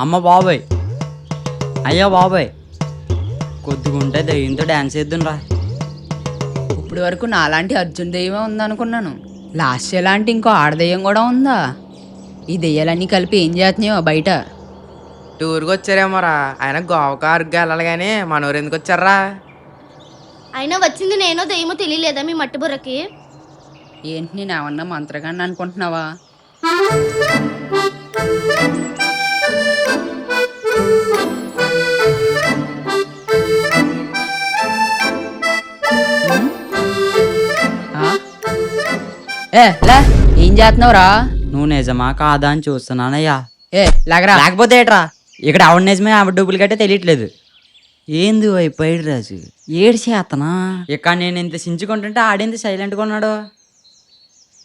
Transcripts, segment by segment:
అమ్మ బాబాయ్, అయ్యో బాబాయ్, కొద్దిగా ఉంటే దెయ్యంతో డ్యాన్స్ చేద్దును. ఇప్పుడు వరకు నాలాంటి అర్జున్ దెయ్యమే ఉందనుకున్నాను. లాస్ట్ లాంటి ఇంకో ఆడదెయ్యం కూడా ఉందా? ఈ దెయ్యాలన్నీ కలిపి ఏం చేస్తున్నాయో బయట. టూర్కి వచ్చారేమోరా. ఆయన గోవకు అరకు వెళ్ళాలి కానీ మనూరు ఎందుకు వచ్చారా? అయినా వచ్చింది నేనో దెయ్యమో తెలియలేదా మీ మట్టి బుర్రకి? ఏంటి నేను ఏమన్నా మంత్రగాన్ని అనుకుంటున్నావా? లే, ఏం చేస్తున్నావురా? నువ్వు నిజమా కాదా అని చూస్తున్నానయ్యా. లాగరా. లేకపోతే ఏట్రా, ఇక్కడ ఆవిడ నిజమే ఆవిడ డూప్లికేటే తెలియట్లేదు. ఏంది అయిపోయాడు రాజు, ఏడు చేతనా? ఇక్కడ నేను ఇంత సించుకుంటుంటే ఆడేంది సైలెంట్గా ఉన్నాడు.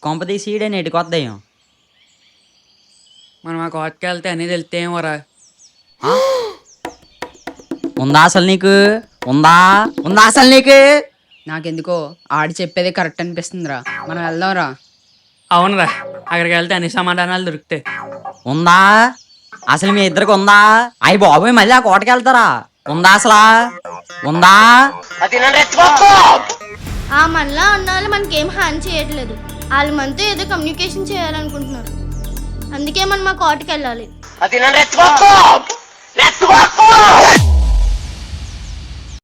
కొంపదీసి ఈడే నెటికొద్దాం. మనం ఆ కోటకి వెళ్తే అన్నీ తెలితే ఏమోరా. ఉందా అసలు నీకు? ఉందా అసలు నీకు? నాకెందుకో ఆడి చెప్పేది కరెక్ట్ అనిపిస్తుందిరా. మనం వెళ్దాంరా. అవునరా, అక్కడికి వెళ్తే అన్ని సమాధానాలు దొరుకుతాయి. ఉందా అసలు మీ ఇద్దరికి? ఉందా? అయ్యి బాబోయ్, మళ్ళీ ఆ కోటకి వెళ్తారా? ఉందా అసలా? ఉందా? ఆ మనలా అన్నాళ్ళు మనకేం హాని చేయట్లేదు. వాళ్ళు మనతో ఏదో కమ్యూనికేషన్ చేయాలనుకుంటున్నారు. అందుకే మనం మా కోటకి వెళ్ళాలి.